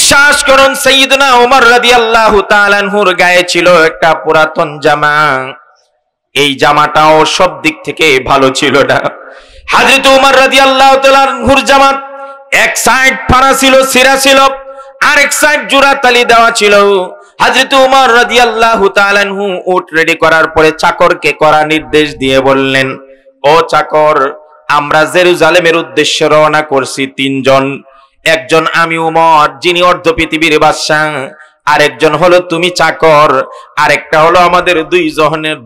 বিশ্বাস করুন, সাইয়্যিদনা ওমর রাদিয়াল্লাহু তাআলা আনহুর গায়ে ছিল একটা পুরাতন জামা। এই জামাটাও সব দিক থেকে ভালো ছিল না। হযরত ওমর রাদিয়াল্লাহু তাআলা আনহুর জামা এক সাইড ফাড়া ছিল, ছিঁড়া ছিল, আরেক সাইড জোড়া তালি দেওয়া ছিল। হযরত ওমর রাদিয়াল্লাহু তাআলা আনহু উট রেডি করার পরে চাকরকে করা নির্দেশ দিয়ে বললেন, ও চাকর, আমরা জেরুজালেমের উদ্দেশ্যে রওনা করছি তিনজন। একজন আমি ওমর, যিনি অর্ধ পৃথিবীর বাদশা, আরেকজন হলো তুমি চাকর, আরেকটা হলো আমাদের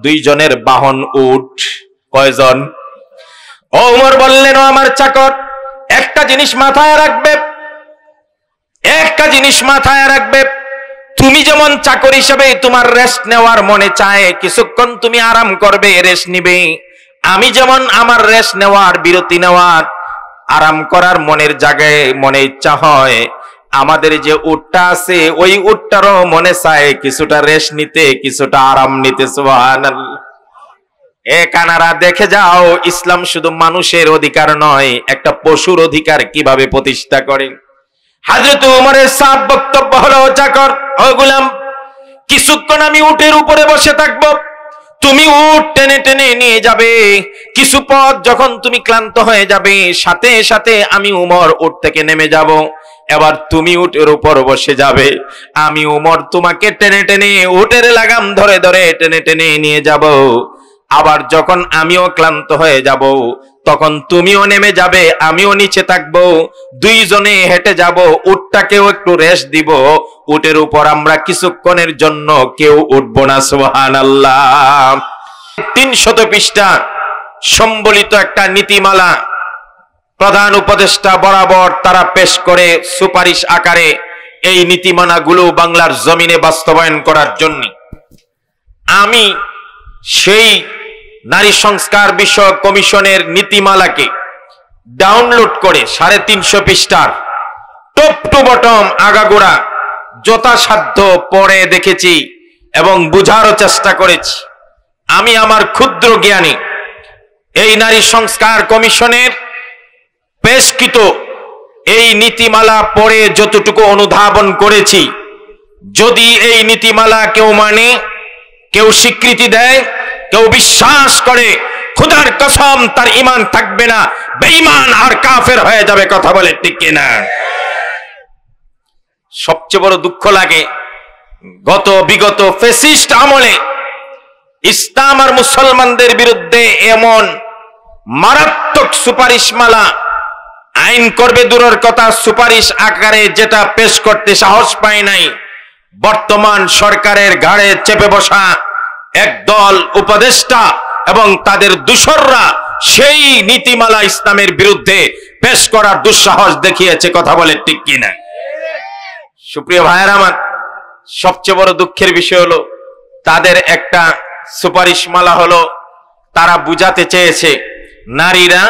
দুইজনের বাহন উট। কয়জন? ওমর বললেন, ও আমার চাকর, একটা জিনিস মাথায় রাখবে, একটা জিনিস মাথায় রাখবে, তুমি যেমন চাকর হিসেবে তোমার রেস্ট নেওয়ার মনে চায়, কিছুক্ষণ তুমি আরাম করবে, রেস্ট নিবে, আমি যেমন আমার রেস্ট নেওয়ার, বিরতি নেওয়ার, আরাম করার মনের জায়গায় মনে ইচ্ছা হয়, আমাদের যে উটটা আছে ওই উটটারও মনে চায় কিছুটা রেস্ট নিতে, কিছুটা আরাম নিতে। সুবহানাল্লাহ। এ কানারা, দেখে যাও, ইসলাম শুধু মানুষের অধিকার নয়, একটা পশুর অধিকার কিভাবে প্রতিষ্ঠা করে। হযরত ওমরের সাফ বক্তব্য হলো, চাকর, ও গোলাম, কিছুক্ষণ আমি উটের উপরে বসে থাকবো, তুমি উট টেনে টেনে নিয়ে যাবে, কিছু পথ যখন তুমি ক্লান্ত হয়ে যাবে, সাথে সাথে আমি ওমর উট থেকে নেমে যাব, এবার তুমি উটের উপর বসে যাবে, আমি ওমর তোমাকে টেনে টেনে উটের লাগাম ধরে ধরে টেনে টেনে নিয়ে যাব। আবার যখন আমিও ক্লান্ত হয়ে যাব, তখন তুমিও নেমে যাবে, আমিও নিচে থাকবো, দুইজনে হেঁটে যাব, উটটাকেও একটু রেস্ট দিব, উটের উপর আমরা কিছুক্ষণের জন্য কেউ উঠবো না। সুবহানাল্লাহ। 300 পৃষ্ঠা সম্বলিত একটা নীতিমালা প্রধান উপদেষ্টা বরাবর তারা পেশ করে সুপারিশ আকারে এই নীতিমালাগুলো বাংলার জমিনে বাস্তবায়ন করার জন্য। আমি সেই নারী সংস্কার বিষয়ক কমিশনের নীতিমালাকে ডাউনলোড করে 350 পৃষ্ঠার টপ টু বটম আগাগোড়া যথাসাধ্য পড়ে দেখেছি এবং বুঝারও চেষ্টা করেছি। আমি আমার ক্ষুদ্র জ্ঞানে এই নারী সংস্কার কমিশনের পেশকৃত এই নীতিমালা পড়ে যতটুকু অনুধাবন করেছি, যদি এই নীতিমালা কেউ মানে, কেউ স্বীকৃতি দেয়, কেউ বিশ্বাস করে, খোদার কসম তার ঈমান থাকবে না, বেঈমান আর কাফের হয়ে যাবে। কথা বলে ঠিক কিনা? সবচেয়ে বড় দুঃখ লাগে, বিগত ফ্যাসিস্ট আমলে ইসলাম আর মুসলমানদের বিরুদ্ধে এমন মারাত্মক সুপারিশমালা আইন করবে দূরের কথা, সুপারিশ আকারে যেটা পেশ করতে সাহস পায় নাই বর্তমান সরকারের ঘাড়ে চেপে বসা একদল উপদেষ্টা এবং তাদের দূষররা, সেই নীতিমালা ইসলামের বিরুদ্ধে পেশ করার দুঃসাহস দেখিয়েছে। কথা বলে ঠিক কিনা? সুপ্রিয় ভাইয়েরা আমার, সবচেয়ে বড় দুঃখের বিষয় হলো তাদের একটা সুপারিশমালা হলো, তারা বুঝাতে চেয়েছে নারীরা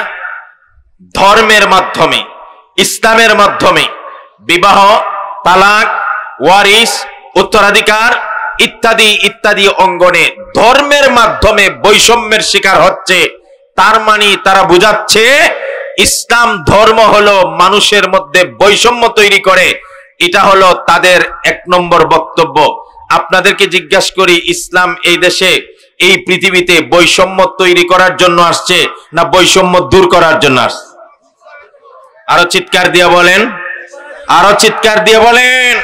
ধর্মের মাধ্যমে, ইসলামের মাধ্যমে বিবাহ, তালাক, ওয়ারিস, উত্তরাধিকার ইত্যাদি ইত্যাদি অঙ্গনে ধর্মের মাধ্যমে বৈষম্যের শিকার হচ্ছে। তার মানে তারা বুঝাচ্ছে ইসলাম ধর্ম হলো মানুষের মধ্যে বৈষম্য তৈরি করে। এটা হলো তাদের 1 নম্বর বক্তব্য। আপনাদেরকে জিজ্ঞাসা করি, ইসলাম এই দেশে, এই পৃথিবীতে বৈষম্য তৈরি করার জন্য আসছে না বৈষম্য দূর করার জন্য আসছে? আরো চিৎকার দিয়ে বলেন, আরো চিৎকার দিয়ে বলেন।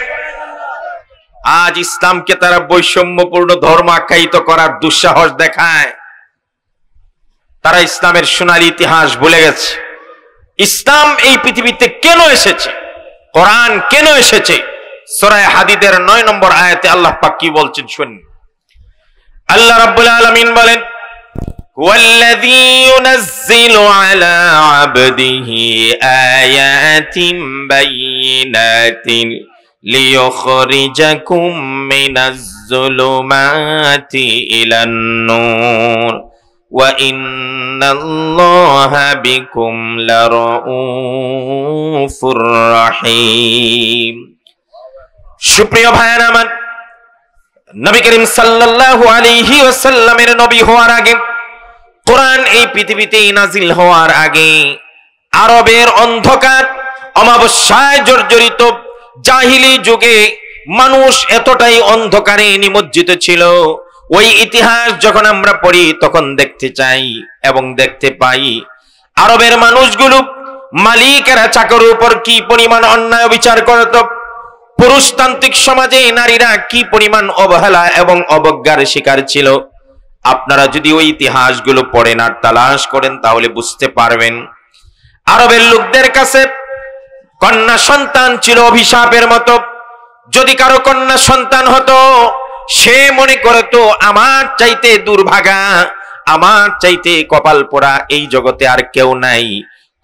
আজ ইসলামকে তারা বৈষম্যপূর্ণ ধর্ম আখ্যায়িত করার দুঃসাহস দেখায়। তারা ইসলামের সোনালী ইতিহাস ভুলে গেছে। ইসলাম এই পৃথিবীতে কেন এসেছে, কোরআন কেন এসেছে, সূরা হাদীদের 9 নম্বর আয়াতে আল্লাহ পাক কি বলছেন শুনুন। আল্লাহ রাব্বুল আলামিন বলেন, ওয়াল্লাযী ইউনাজ্জিলু আলা আবদিহি আয়াতিন বাইয়িনাতিন লিইখরিজাকুম মিনাজ যুলুমাতি ইলান নূর ওয়া ইন্নাল্লাহা বিকুম লারাউফুর রাহিম। সুপ্রিয় ভাইয়েরা আমার, নবী করিম সাল্লাল্লাহু আলাইহি ওয়াসাল্লামের নবী হওয়ার আগে, কোরআন এই পৃথিবীতে নাজিল হওয়ার আগে, আরবের অন্ধকার অমাবস্যায় জর্জরিত জাহিলি যুগে মানুষ এতটাই অন্ধকারে নিমজ্জিত ছিল, ওই ইতিহাস যখন আমরা পড়ি তখন দেখতে চাই এবং দেখতে পাই আরবের মানুষগুলো মালিকেরা চাকরের উপর কি পরিমাণ অন্যায় বিচার করত, পুরুষতান্ত্রিক সমাজে নারীরা কি পরিমাণ অবহেলা এবং অবজ্ঞার শিকার ছিল। আপনারা যদি ওই ইতিহাসগুলো পড়েন আর তালাশ করেন তাহলে বুঝতে পারবেন আরবের লোকদের কাছে কন্যা সন্তান ছিল অভিশাপের মতো। যদি কারো কন্যা সন্তান হতো সে মনে করতো আমার চাইতে দুর্ভাগা, আমার চাইতে কপাল পোড়া এই জগতে আর কেউ নাই।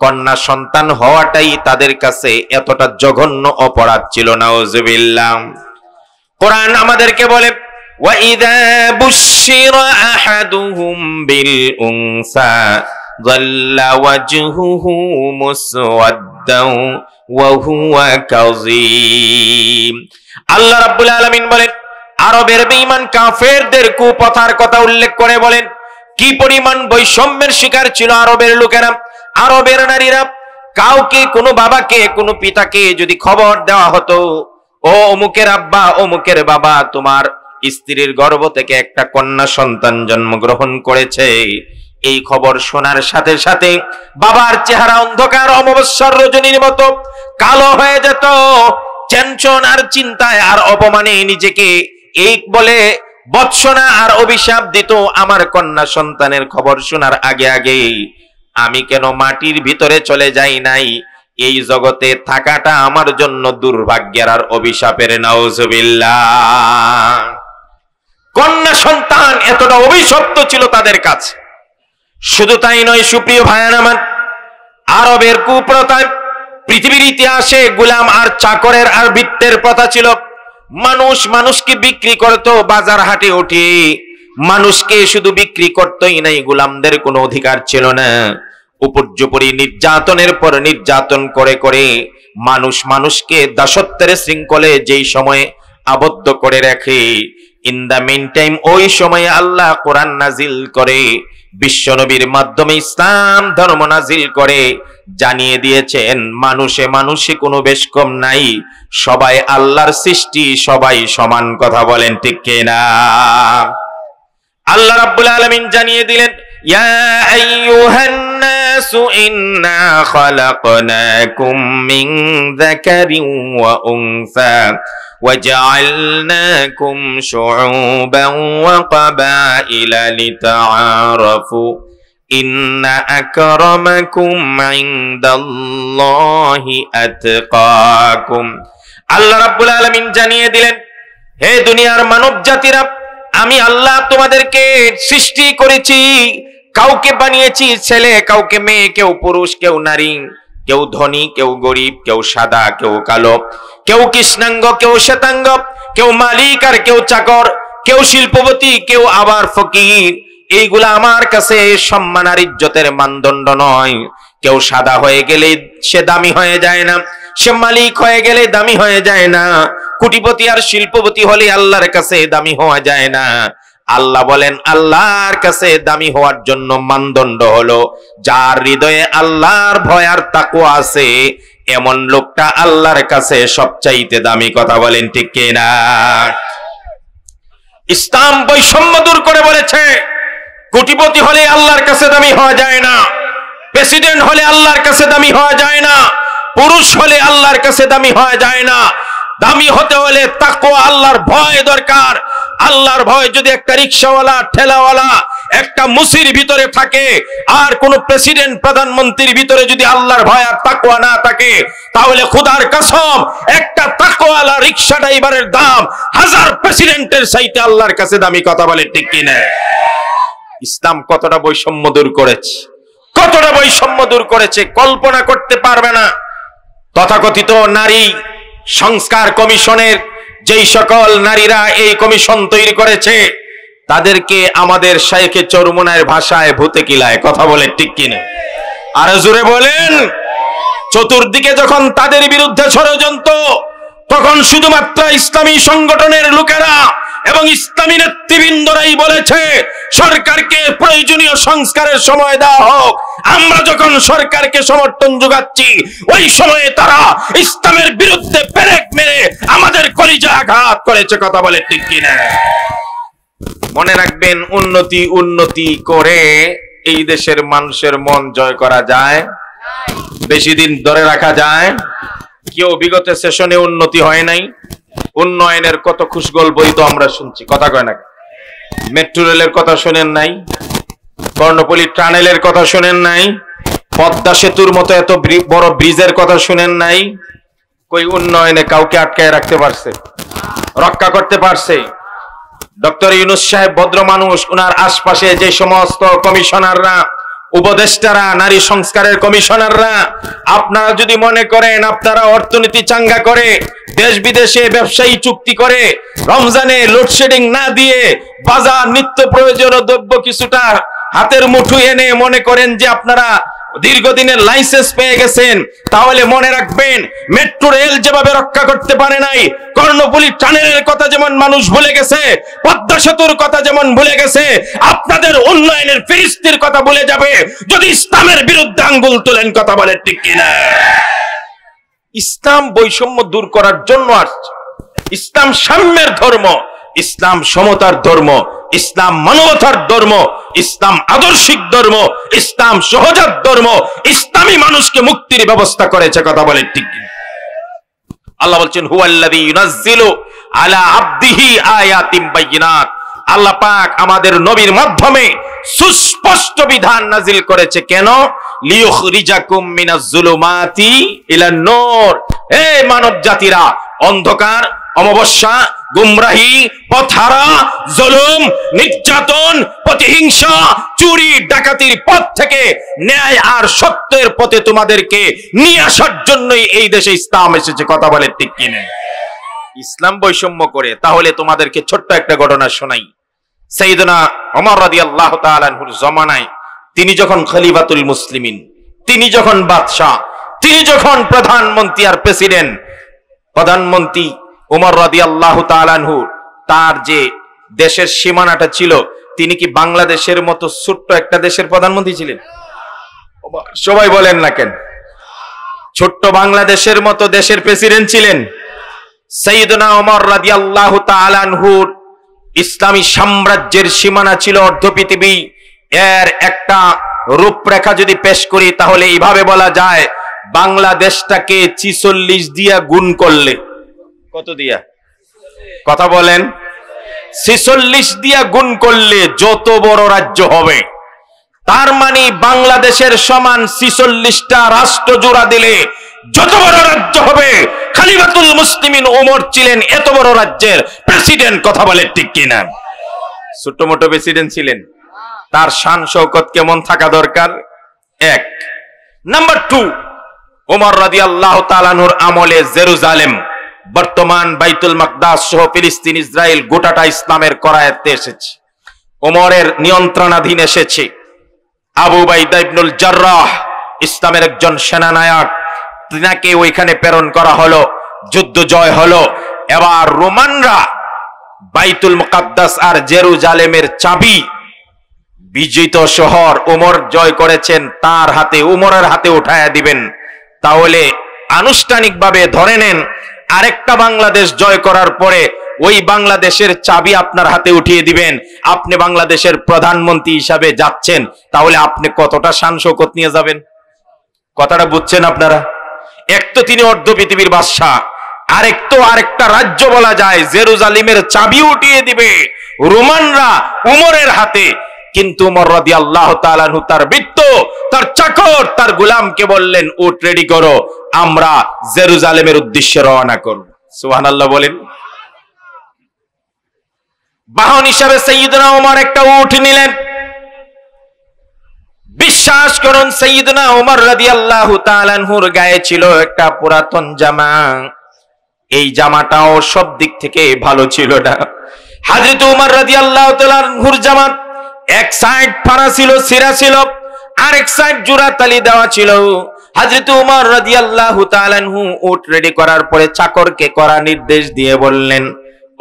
কন্যা সন্তান হওয়াটাই তাদের কাছে এতটা জঘন্য অপরাধ ছিল। নাউজুবিল্লাহ। কোরআন আমাদেরকে বলে ওয়াইদা বুশিরা আহাদুহুম বিল উনসা যাল্লা ওয়াজহুহু মুসওয়াদ্দান ওয়া হুয়া কাযীম। আল্লাহ রাব্বুল আলামিন বলেন আরবের বেঈমান কাফেরদের কুপথার কথা উল্লেখ করে বলেন কি পরিমাণ বৈষম্যের শিকার ছিল আরবের লোকেরা। আরবের নারীরা কাউকে, কোনো বাবাকে, কোনো পিতাকে যদি খবর দেওয়া হতো ও অমুকের আব্বা, অমুকের বাবা, তোমার স্ত্রীর গর্ভ থেকে একটা কন্যা সন্তান জন্মগ্রহণ করেছে, এই খবর শোনার সাথে সাথে বাবার চেহারা অন্ধকার অমাবস্যার রজনীর মতো কালো হয়ে যেত। টেনশন আর চিন্তায় আর অপমানে নিজেকে এই বলে বৎসনা আর অভিশাপ দিত, আমার কন্যা সন্তানের খবর শোনার আগে আগে আমি কেন মাটির ভিতরে চলে যাই নাই, এই জগতে থাকাটা আমার জন্য দুর্ভাগ্যের আর অভিশাপের। নাউজুবিল্লাহ। কন্যা সন্তান এতটা অভিশপ্ত ছিল তাদের কাছে। শুধু তাই নয় সুপ্রিয় ভাইয়ান আমার, আরবের কুপ্রথায় পৃথিবীর ইতিহাসে গোলাম আর চাকরের আর বৃত্তের প্রথা ছিল। মানুষ মানুষকে বিক্রি করত বাজার হাটে উঠে, মানুষকে শুধু বিক্রি করতই নাই, গোলামদের কোনো অধিকার ছিল না। উপর্যুপরি নির্যাতনের পর নির্যাতন করে করে মানুষ মানুষকে দাসত্বের শৃঙ্খলে যেই সময়ে আবদ্ধ করে রাখে, ইন দা মিন টাইম ওই সময়ে আল্লাহ কোরআন নাজিল করে, বিশ্বনবীর মাধ্যমে ইসলাম ধর্ম নাজিল করে জানিয়ে দিয়েছেন মানুষে মানুষে কোনো বেশ কম নাই, সবাই আল্লাহর সৃষ্টি, সবাই সমান। কথা বলেন ঠিক কিনা? আল্লাহ রাব্বুল আলামিন জানিয়ে দিলেন ইয়া আইয়ুহান নাসু ইন্না খালাকনাকুম মিন যাকারিন ওয়া উনসা وجعلناكم شعوبا وقبائل لتعارفوا إن أكرمكم عند الله أتقاكم। আল্লাহ রাব্বুল আলামিন জানিয়ে দিলেন হে দুনিয়ার মানব জাতিরা, আমি আল্লাহ তোমাদেরকে সৃষ্টি করেছি, কাউকে বানিয়েছি ছেলে, কাউকে মেয়ে, কেউ পুরুষ, কেউ নারী, কেউ ধনী, কেউ গরিব, কেউ সাদা, কেউ কালো, কেউ কৃষ্ণাঙ্গ, কেউ শ্বেতাঙ্গ, কেউ মালিক আর কেউ চাকর, কেউ শিল্পপতি, কেউ আবার ফকির। এইগুলা আমার কাছে সম্মান আর ইজ্জতের মানদণ্ড নয়। কেউ সাদা হয়ে গেলে সে দামি হয়ে যায় না, সে মালিক হয়ে গেলে দামি হয়ে যায় না, কোটিপতি আর শিল্পপতি হলে আল্লাহর কাছে দামি হওয়া যায় না। আল্লাহ বলেন আল্লাহর কাছে দামি হওয়ার জন্য মানদণ্ড হলো যার হৃদয়ে আল্লাহর ভয় আর তাকওয়া আছে, এমন লোকটা আল্লাহর কাছে সবচাইতে দামি। কথা বলেন ঠিক কিনা? ইসলাম বৈষম্য দূর করে বলেছে কোটিপতি হলে আল্লাহর কাছে দামি হওয়া যায় না, প্রেসিডেন্ট হলে আল্লাহর কাছে দামি হওয়া যায় না, পুরুষ হলে আল্লাহর কাছে দামি হওয়া যায় না। দামি হতে হলে তাকওয়া, আল্লাহর ভয় দরকার। আল্লাহর ভয় যদি একটা রিকশাওয়ালা, ঠেলাওয়ালা, একটা মুসির ভিতরে থাকে আর কোন প্রেসিডেন্ট, প্রধানমন্ত্রীর ভিতরে যদি আল্লাহর ভয় আর তাকওয়া না থাকে, তাহলে খোদার কসম একটা তাকওয়ালা রিকশা ড্রাইভারের দাম 1000 প্রেসিডেন্টের চাইতে আল্লাহর কাছে দামি। কথা বলে ঠিক কিনা? ইসলাম কতটা বৈষম্য দূর করেছে, কতটা বৈষম্য দূর করেছে কল্পনা করতে পারবে না। তথাকথিত নারী সংস্কার কমিশনের যেই সকল নারীরা এই কমিশন তৈরি করেছে, তাদেরকে আমাদের শাইখে চরমুনার ভাষায় ভূতে কিলায়। কথা বলে ঠিক কিনা? আর জোরে বলেন। চতুর্দিকে যখন তাদের বিরুদ্ধে ষড়যন্ত্র, তখন শুধুমাত্র ইসলামী সংগঠনের লোকেরা এবং ইসলামী নেতৃবৃন্দরাই বলেছে সরকারকে প্রয়োজনীয় সংস্কারের সময় দেওয়া হোক। আমরা যখন সরকারকে সমর্থন যোগাচ্ছি, ওই সময়ে তারা ইসলামের বিরুদ্ধে পেরেক মেরে আমাদের কলিজা আঘাত করেছে। কথা বলে ঠিক কিনা? মনে রাখবেন, উন্নতি করে এই দেশের মানুষের মন জয় করা যায়? বেশি দিন ধরে রাখা যায়? কেউ বিগত সেশনে উন্নতি হয় নাই? উন্নয়নের কত খুশগল্পই তো আমরা শুনছি, কথা কয় না? মেট্রো রেলের কথা শোনেন নাই? কর্ণফুলী টানেলের কথা শোনেন নাই? পদ্মা সেতুর মতো এত বড় ব্রিজের কথা শুনেন নাই? কই উন্নয়নে কাউকে আটকায় রাখতে পারছে? রক্ষা করতে পারছে? ডক্টর ইউনূস সাহেব ভদ্র মানুষ, উনার আশপাশে যে সমস্ত কমিশনাররা, উপদেষ্টারা, নারী সংস্কারের কমিশনাররা, আপনারা যদি মনে করেন আপনারা অর্থনীতি চাঙ্গা করে দেশ বিদেশে ব্যবসায়ী চুক্তি করে রমজানে লোডশেডিং না দিয়ে বাজার নিত্য প্রয়োজনীয় দ্রব্য কিছুটা হাতের মুঠো এনে মনে করেন যে আপনারা দীর্ঘদিনের লাইসেন্স পেয়ে গেছেন, তাহলে মনে রাখবেন, মেট্রো রেল যেভাবে রক্ষা করতে পারে নাই, কর্ণফুলী টানেলের কথা যেমন মানুষ ভুলে গেছে, পদ্মা সেতুর কথা যেমন ভুলে গেছে, আপনাদের উন্নয়নের ফিরিস্তির কথা ভুলে যাবে যদি ইসলামের বিরুদ্ধে আঙ্গুল তোলেন। কথা বলে ঠিক কিনা? ইসলাম বৈষম্য দূর করার জন্য আসছে। ইসলাম সাম্যের ধর্ম, ইসলাম সমতার ধর্ম, ইসলাম মানবতার ধর্ম, ইসলাম আদর্শিক ধর্ম, ইসলাম সহজাত ধর্ম। ইসলামী মানুষকে মুক্তির ব্যবস্থা করেছে। কথা বলেন ঠিক কিনা? আল্লাহ বলছেন, হুয়াল্লাযী ইউনাজ্জিলু আলা আবদিহি আয়াতিম বাইয়িনাত। আল্লাহ পাক আমাদের নবীর মাধ্যমে সুস্পষ্ট বিধান নাজিল করেছে। কেন? লিয়ুখরিজাকুম মিনাজ যুলুমাতি ইলান নূর। হে মানব জাতিরা, অন্ধকার, অমাবস্যা, গুমরাহি, পথহারা, জুলুম, নির্যাতন, প্রতিহিংসা, চুরি ডাকাতির পথ থেকে ন্যায় আর সত্যের পথে তোমাদেরকে নিয়ে আসার জন্যই এই দেশে ইসলাম এসেছে। কথা বলে ঠিক কিনা? ইসলাম বৈষম্য করে। তাহলে তোমাদেরকে ছোট্ট একটা ঘটনা শোনাই। সাইয়েদনা ওমর রাদিয়াল্লাহু তাআলা আনহুর জমানায়, তিনি যখন খলিফাতুল মুসলিমিন, তিনি যখন বাদশাহ, তিনি যখন প্রধানমন্ত্রী আর প্রেসিডেন্ট, প্রধানমন্ত্রী ওমর রাদিয়াল্লাহু তাআলা আনহু, তার যে দেশের সীমানাটা ছিল, তিনি কি বাংলাদেশের মতো ছোট্ট একটা দেশের প্রধানমন্ত্রী ছিলেন? সবাই বলেন না কেন? ছোট্ট বাংলাদেশের মতো দেশের প্রেসিডেন্ট ছিলেন। সাইয়েদনা ওমর রাদিয়াল্লাহু তাআলা আনহুর ইসলামী সাম্রাজ্যের সীমানা ছিল অর্ধ পৃথিবী। এর একটা রূপরেখা যদি পেশ করি তাহলে এইভাবে বলা যায়, বাংলাদেশটাকে 46 দিয়া গুণ করলে, কত দিয়া? কথা বলেন। 46 দিয়া গুণ করলে যত বড় রাজ্য হবে, তার মানে বাংলাদেশের সমান 46টা রাষ্ট্র জোড়া দিলে যত বড় রাজ্য হবে। খলিফাতুল মুসলিমিন ওমর ছিলেন এত বড় রাজ্যের প্রেসিডেন্ট। কথা বলে ঠিক কিনা? ছোট মোটো প্রেসিডেন্ট ছিলেন। তার শান শৌকত কেমন থাকা দরকার? এক। নাম্বার 2, ওমর রাদিয়াল্লাহু তাআলা আনহুর আমলে জেরুজালেম, বর্তমান বাইতুল মাকদাস সহ ফিলিস্তিন, ইসরায়েল গোটাটা ইসলামের করায়ত্তে এসেছে, ওমরের নিয়ন্ত্রণাধীন এসেছে। আবু উবাইদা ইবনুল জাররাহ, ইসলামের একজন সেনানায়ক, তিনাকে ওইখানে প্রেরণ করা হলো, যুদ্ধ জয় হলো। এবার রোমানরা বাইতুল মুকাদ্দাস আর জেরুজালেমের চাবি, বিজিত শহর ওমর জয় করেছেন, তার হাতে, ওমরের হাতে উঠায়া দিবেন। তাহলে আনুষ্ঠানিকভাবে ধরে নেন, আরেকটা বাংলাদেশ জয় করার পরে ওই বাংলাদেশের চাবি আপনার হাতে উঠিয়ে দিবেন, আপনি বাংলাদেশের প্রধানমন্ত্রী হিসাবে যাচ্ছেন। তাহলে আপনি কতটা শান শৌকত নিয়ে যাবেন? কথাটা বুঝছেন আপনারা? এক তো তিনি অর্ধ পৃথিবীর বাদশা, আরেকটা রাজ্য বলা যায় জেরুজালেমের চাবি উঠিয়ে দিবে রোমানরা উমরের হাতে। কিন্তু উমর রাদিয়াল্লাহু তাআলা আনহু তার বৃত্ত, তার চাকর, তার গোলামকে বললেন, উট রেডি করো, আমরা জেরুজালেমের উদ্দেশ্যে রওনা করব। সুবহানাল্লাহ বলেন। বাহন হিসাবে সাইয়েদনা ওমর একটা উট নিলেন। বিশ্বাস করুন, সাইয়েদনা ওমর রাদিয়াল্লাহু তাআলা আনহুর গায়ে ছিল একটা পুরাতন জামা। এই জামাটাও সব দিক থেকে ভালো ছিল না। হযরত ওমর রাদিয়াল্লাহু তাআলা আনহুর জামা এক সাইড ফাড়া ছিল, ছিঁড়া ছিল, আরেক সাইড জোড়া তালি দেওয়া ছিল। হযরত ওমর রাদিয়াল্লাহু তাআলা আনহু উট রেডি করার পরে চাকরকে করা নির্দেশ দিয়ে বললেন,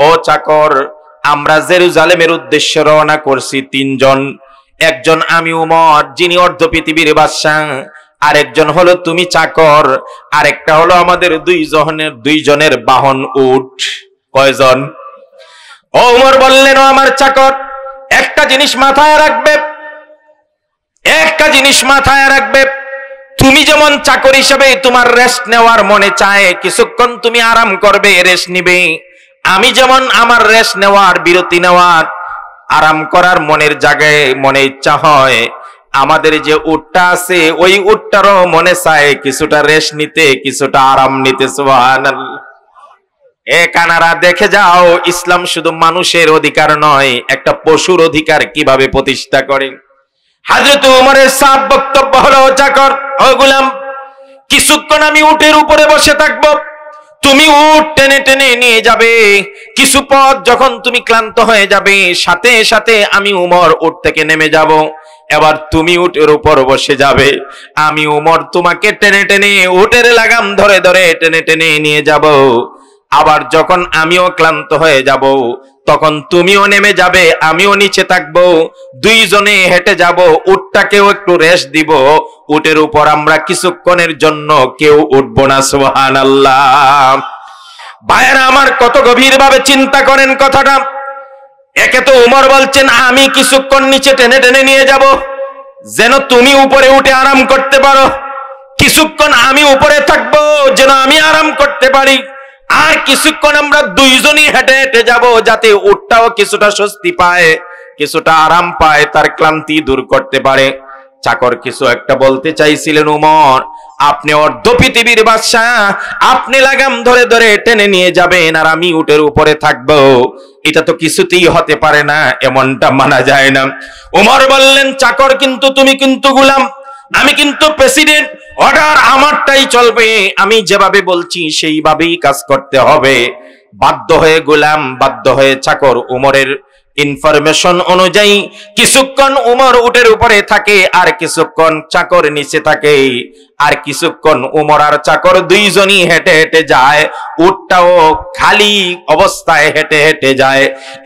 ও চাকর, আমরা জেরুজালেমের উদ্দেশ্যে রওনা করছি তিনজন। একজন আমি উমর, যিনি অর্ধ পৃথিবীর বাদশা, আরেকজন হলো তুমি চাকর, আরেকটা হলো আমাদের দুইজনের বাহন উট। কয়জন? ও উমর বললেন, ও আমার চাকর, একটা জিনিস মাথায় রাখবে, একটা জিনিস মাথায় রাখবে, তুমি যেমন চাকর হিসেবে তোমার রেস্ট নেওয়ার মনে চায়, কিছুক্ষণ তুমি আরাম করবে, রেস্ট নিবে। আমি যেমন আমার রেস্ট নেওয়ার, বিরতি নেওয়ার, আরাম করার মনের জায়গায় মনে ইচ্ছা হয়, আমাদের যে উটটা আছে ওই উটটারও মনে চায় কিছুটা রেস্ট নিতে, কিছুটা আরাম নিতে। সুবহানাল্লাহ। এ কানারা, দেখে যাও, ইসলাম শুধু মানুষের অধিকার নয়, একটা পশুর অধিকার কিভাবে প্রতিষ্ঠা করে। হযরত উমরের সাফ বক্তব্য হলো, চাকর, ও গোলাম, কিছুক্ষণ আমি উটের উপরে বসে থাকবো, তুমি উট টেনে টেনে নিয়ে যাবে। কিছু পথ যখন তুমি ক্লান্ত হয়ে যাবে, সাথে সাথে আমি উমর উট থেকে নেমে যাব। এবার তুমি উটের উপর বসে যাবে, আমি উমর তোমাকে টেনে টেনে উটের লাগাম ধরে ধরে টেনে টেনে নিয়ে যাব। আবার যখন আমিও ক্লান্ত হয়ে যাব, তখন তুমিও নেমে যাবে, আমিও নিচে থাকবো, দুইজনে হেঁটে যাব, উটটাকেও একটু রেস্ট দিব, উটের উপর আমরা কিছুক্ষণের জন্য কেউ উঠবো না। সুবহানাল্লাহ। ভাইয়েরা আমার, কত গভীর ভাবে চিন্তা করেন কথাটা। একে তো উমর বলছেন আমি কিছুক্ষণ নিচে টেনে টেনে নিয়ে যাব, যেন তুমি উপরে উঠে আরাম করতে পারো, কিছুক্ষণ আমি উপরে থাকবো, যেন আমি আরাম করতে পারি, আর কিছুক্ষণ আমরা দুইজনই হেঁটে হেঁটে যাব, যাতে উটটাও কিছুটা স্বস্তি পায়, কিছুটা আরাম পায়, তার ক্লান্তি দূর করতে পারে। চাকর কিছু একটা বলতে চাইছিলেন, উমর, আপনি অর্ধ পৃথিবীর বাদশা, আপনি লাগাম ধরে ধরে টেনে নিয়ে যাবেন আর আমি উটের উপরে থাকবো, এটা তো কিছুতেই হতে পারে না, এমনটা মানা যায় না। উমর বললেন, চাকর, কিন্তু তুমি কিন্তু গোলাম, আমি কিন্তু প্রেসিডেন্ট, অর্ডার আমারটাই চলবে, আমি যেভাবে বলছি সেইভাবেই কাজ করতে হবে। বাধ্য হয়ে গোলাম, বাধ্য হয়ে চাকর উমরের ইনফরমেশন অনুযায়ী কিছুক্ষণ উমর উটের উপরে থাকে, আর কিছুক্ষণ চাকর নিচে থাকে, আর কিছুক্ষণ উমর আর চাকর দুইজনই হেঁটে হেঁটে যায়, উটটাও খালি অবস্থায় হেঁটে হেঁটে যায়।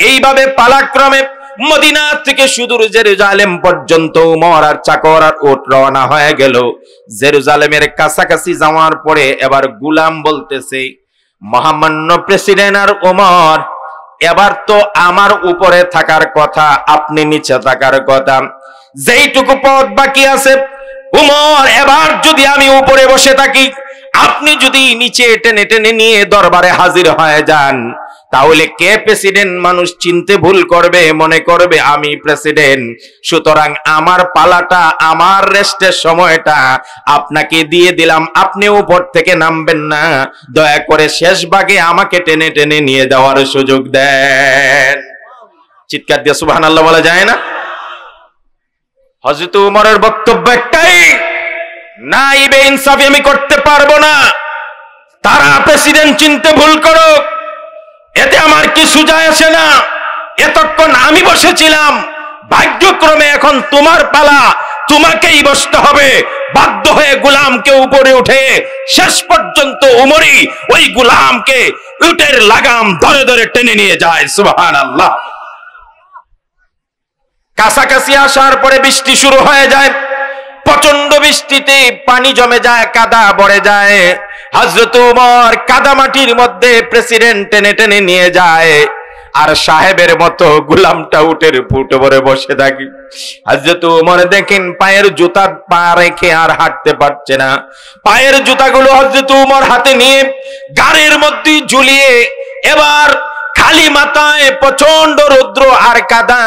এইভাবে পালাক্রমে মদিনা থেকে সুদূর জেরুজালেম পর্যন্ত উমর আর চাকর আর উট রওনা হয়ে গেল। জেরুজালেমের কাছাকাছি যাওয়ার পরে এবার গুলাম বলতেছে, মহামান্য প্রেসিডেন্ট আর উমর, এবার তো আমার উপরে থাকার কথা, আপনি নিচে থাকার কথা, যেইটুকু পথ বাকি আছে উমর, এবার যদি আমি উপরে বসে থাকি, আপনি যদি নিচে টেনে টেনে নিয়ে দরবারে হাজির হয়ে যান, তাহলে কে প্রেসিডেন্ট মানুষ চিনতে ভুল করবে, মনে করবে আমি প্রেসিডেন্ট। সুতরাং আমার পালাটা, আমার রেস্টের সময়টা আপনাকে দিয়ে দিলাম, আপনি উপর থেকে নামবেন না, দয়া করে শেষ ভাগে আমাকে টেনে টেনে নিয়ে যাওয়ার সুযোগ দেন। চিৎকার দিয়ে সুবহানাল্লাহ বলা যায় না? হযরত উমরের বক্তব্য একটাই, নাইবে ইনসাফি আমি করতে পারবো না, তারা প্রেসিডেন্ট চিনতে ভুল করুক, এতে আমার কিছু যায় আসে না, এতক্ষণ আমি বসেছিলাম, ভাগ্যক্রমে এখন তোমার পালা, তোমাকেই বসতে হবে। বাধ্য হয়ে গোলামকে উপরে উঠে শেষ পর্যন্ত উমরই ওই গোলামকে উটের লাগাম ধরে ধরে টেনে নিয়ে যায়। সুবহানাল্লাহ। কাছাকাছি আসার পরে বৃষ্টি শুরু হয়ে যায়, প্রচন্ড বৃষ্টিতে পানি জমে যায়, কাদা ভরে যায়। হযরত উমর কাদা মাটির মধ্যে প্রেসিডেন্ট টেনে টেনে নিয়ে যায়, আর সাহেবের মতো গোলামটা উটের ফুটো ভরে বসে থাকে। হযরত উমর দেখেন পায়ের জুতা পা রেখে আর হাঁটতে পারছে না, পায়ের জুতাগুলো হযরত উমর হাতে নিয়ে গাড়ির মধ্যে ঝুলিয়ে এবার খালি মাথায় প্রচন্ড রৌদ্র আর কাদা,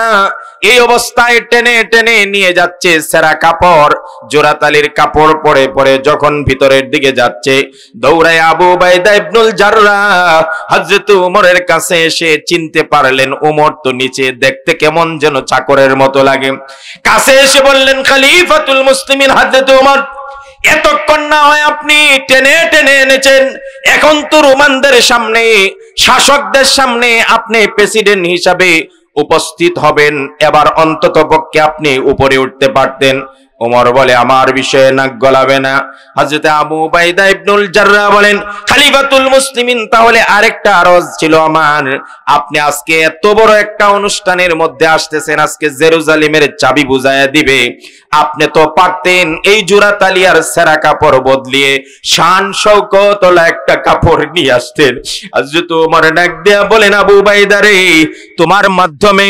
এই অবস্থায় টেনে টেনে নিয়ে যাচ্ছে। সেরা কাপড়, জোড়াতালির কাপড় পরে পরে যখন ভিতরের দিকে যাচ্ছে, দৌড়ায় আবু উবাইদা ইবনুল জাররাহ হযরত উমরের কাছে এসে চিনতে পারলেন উমর তো নিচে, দেখতে কেমন যেন চাকরের মতো লাগে। কাছে এসে বললেন, খলিফাতুল মুসলিমিন হযরত উমর, এতক্ষণ না হয় আপনি টেনে টেনে এনেছেন, এখন তো রোমানদের সামনে, শাসকদের সামনে আপনি প্রেসিডেন্ট হিসাবে উপস্থিত হবেন, এবার অন্তত পক্ষে আপনি উপরে উঠতে পারতেন। ওমর বলে আমার বিষয়ে নাক গলাবে না। হযরত আবু উবাইদা ইবনুল জাররাহ বলেন খলিফাতুল মুসলিমিন, তাহলে আরেকটা আরজ ছিল আমার, আপনি আজকে এত বড় একটা অনুষ্ঠানের মধ্যে আসতেছেন, আজকে জেরুজালেমের চাবি বুঝায়া দিবে, আপনি তো পারতেন এই জোড়া তালিয়ার সেরা কাপড় বদলিয়ে শান শৌকত ওলা একটা কাপড় নিয়ে আসতেন। হযরত ওমর ডাক দিয়া বলেন আবু উবাইদা রে, তোমার মাধ্যমে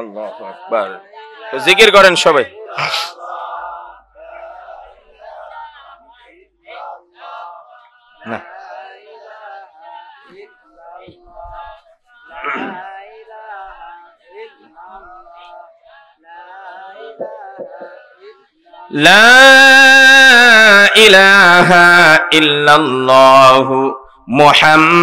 আল্লাহু আকবার, জিকির করেন সবাই। না লা ইলাহা ইল্লাল্লাহু মুহাম্মাদুর